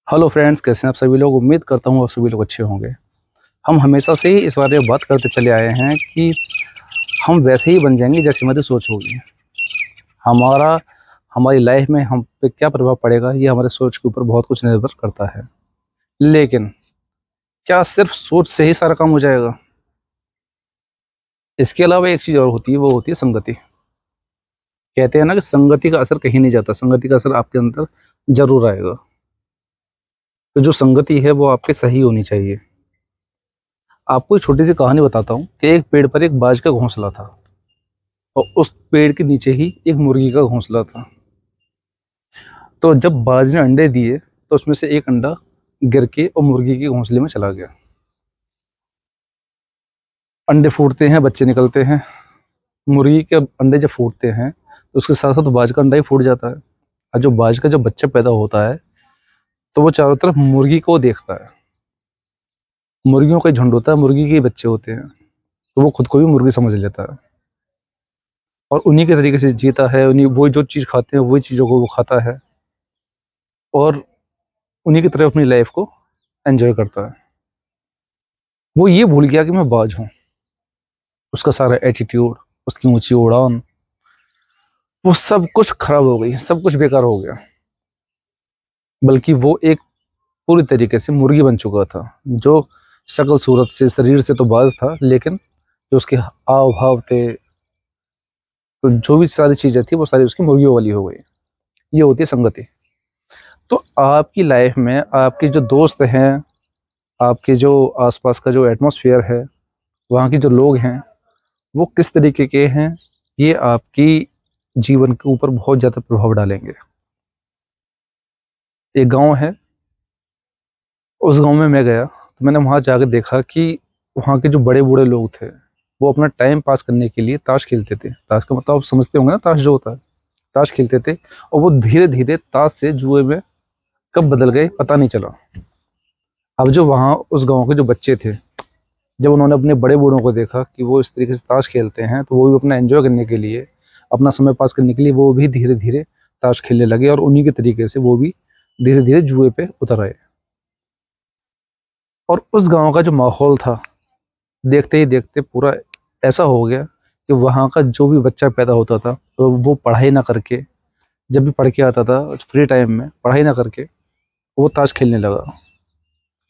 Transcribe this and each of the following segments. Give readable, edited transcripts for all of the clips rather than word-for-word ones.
Hello friends, कैसे हैं आप सभी लोग। उम्मीद करता हूँ आप सभी लोग अच्छे होंगे। हम हमेशा से ही इस बारे में बात करते चले आए हैं कि हम वैसे ही बन जाएंगे जैसी हमारी सोच होगी। हमारा हमारी लाइफ में हम पे क्या प्रभाव पड़ेगा, ये हमारे सोच के ऊपर बहुत कुछ निर्भर करता है। लेकिन क्या सिर्फ सोच से ही सारा काम हो जाएगा? इसके अलावा एक चीज़ और होती है, वो होती है संगति। कहते हैं ना कि संगति का असर कहीं नहीं जाता, संगति का असर आपके अंदर जरूर आएगा। तो जो संगति है वो आपके सही होनी चाहिए। आपको एक छोटी सी कहानी बताता हूँ कि एक पेड़ पर एक बाज का घोंसला था और उस पेड़ के नीचे ही एक मुर्गी का घोंसला था। तो जब बाज ने अंडे दिए तो उसमें से एक अंडा गिर के और मुर्गी के घोंसले में चला गया। अंडे फूटते हैं, बच्चे निकलते हैं। मुर्गी के अंडे जब फूटते हैं तो उसके साथ साथ बाज का अंडा ही फूट जाता है। और जो बाज का जब बच्चा पैदा होता है तो वो चारों तरफ मुर्गी को देखता है। मुर्गियों का झुंड होता है, मुर्गी के ही बच्चे होते हैं, तो वो खुद को भी मुर्गी समझ लेता है और उन्हीं के तरीके से जीता है। उन्हीं वो जो चीज़ खाते हैं वही चीज़ों को वो खाता है और उन्हीं की तरह अपनी लाइफ को एंजॉय करता है। वो ये भूल गया कि मैं बाज हूँ। उसका सारा एटीट्यूड, उसकी ऊंची उड़ान, वो सब कुछ खराब हो गई, सब कुछ बेकार हो गया। बल्कि वो एक पूरी तरीके से मुर्गी बन चुका था, जो शक्ल सूरत से, शरीर से तो बाज था, लेकिन जो उसके हाव भाव थे, तो जो भी सारी चीजें थी वो सारी उसकी मुर्गियों वाली हो गई। ये होती है संगति। तो आपकी लाइफ में आपके जो दोस्त हैं, आपके जो आसपास का जो एटमॉस्फेयर है, वहाँ के जो लोग हैं, वो किस तरीके के हैं, ये आपकी जीवन के ऊपर बहुत ज़्यादा प्रभाव डालेंगे। एक गांव है, उस गांव में मैं गया तो मैंने वहाँ जाकर देखा कि वहाँ के जो बड़े बूढ़े लोग थे वो अपना टाइम पास करने के लिए ताश खेलते थे। ताश का मतलब आप समझते होंगे ना, ताश जो होता है। ताश खेलते थे और वो धीरे धीरे ताश से जुए में कब बदल गए पता नहीं चला। अब जो वहाँ उस गांव के जो बच्चे थे, जब उन्होंने अपने बड़े बूढ़ों को देखा कि वो इस तरीके से ताश खेलते हैं, तो वो भी अपना एंजॉय करने के लिए, अपना समय पास करने के लिए वो भी धीरे धीरे ताश खेलने लगे और उन्हीं के तरीके से वो भी धीरे धीरे जुए पे उतर आए। और उस गांव का जो माहौल था, देखते ही देखते पूरा ऐसा हो गया कि वहाँ का जो भी बच्चा पैदा होता था तो वो पढ़ाई ना करके, जब भी पढ़ के आता था फ्री टाइम में पढ़ाई ना करके वो ताश खेलने लगा।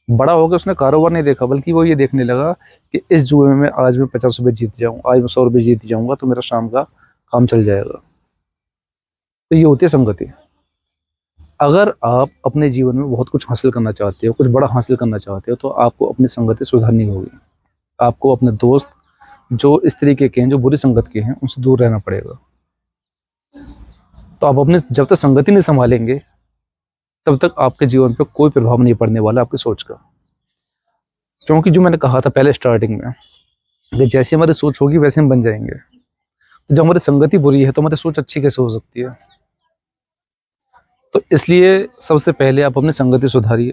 बड़ा हो गया, उसने कारोबार नहीं देखा, बल्कि वो ये देखने लगा कि इस जुए में आज मैं 50 रुपये जीत जाऊँ, आज मैं 100 रुपये जीत जाऊंगा तो मेरा शाम का काम चल जाएगा। तो ये होती है संगति। अगर आप अपने जीवन में बहुत कुछ हासिल करना चाहते हो, कुछ बड़ा हासिल करना चाहते हो, तो आपको अपनी संगति सुधारनी होगी। आपको अपने दोस्त जो इस तरीके के हैं, जो बुरी संगत के हैं, उनसे दूर रहना पड़ेगा। तो आप अपने जब तक संगति नहीं संभालेंगे तब तक आपके जीवन पे कोई प्रभाव नहीं पड़ने वाला आपकी सोच का। क्योंकि जो मैंने कहा था पहले स्टार्टिंग में कि जैसी हमारी सोच होगी वैसे हम बन जाएंगे। तो जब हमारी संगति बुरी है तो हमारी सोच अच्छी कैसे हो सकती है? तो इसलिए सबसे पहले आप अपनी संगति सुधारिए।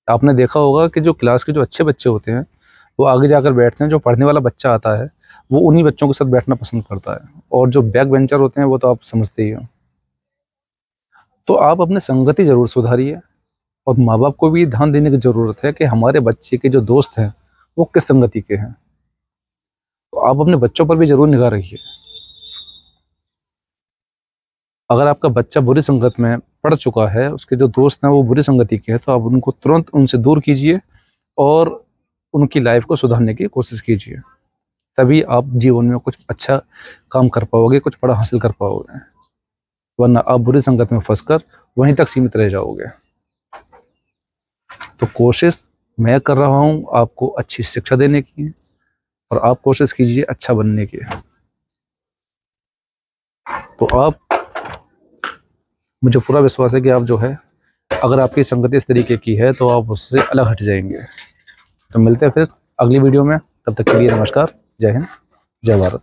आपने देखा होगा कि जो क्लास के जो अच्छे बच्चे होते हैं वो आगे जाकर बैठते हैं, जो पढ़ने वाला बच्चा आता है वो उन्हीं बच्चों के साथ बैठना पसंद करता है, और जो बैक बेंचर होते हैं वो तो आप समझते ही हो। तो आप अपनी संगति जरूर सुधारिए। और माँ बाप को भी ध्यान देने की जरूरत है कि हमारे बच्चे के जो दोस्त हैं वो किस संगति के हैं। तो आप अपने बच्चों पर भी जरूर निगाह रखिए। अगर आपका बच्चा बुरी संगत में पड़ चुका है, उसके जो दोस्त हैं वो बुरी संगति के हैं, तो आप उनको तुरंत उनसे दूर कीजिए और उनकी लाइफ को सुधारने की कोशिश कीजिए। तभी आप जीवन में कुछ अच्छा काम कर पाओगे, कुछ बड़ा हासिल कर पाओगे। वरना आप बुरी संगत में फंसकर वहीं तक सीमित रह जाओगे। तो कोशिश मैं कर रहा हूँ आपको अच्छी शिक्षा देने की, और आप कोशिश कीजिए अच्छा बनने की। तो आप, मुझे पूरा विश्वास है कि आप जो है, अगर आपकी संगति इस तरीके की है तो आप उससे अलग हट जाएंगे। तो मिलते हैं फिर अगली वीडियो में, तब तक के लिए नमस्कार, जय हिंद, जय भारत।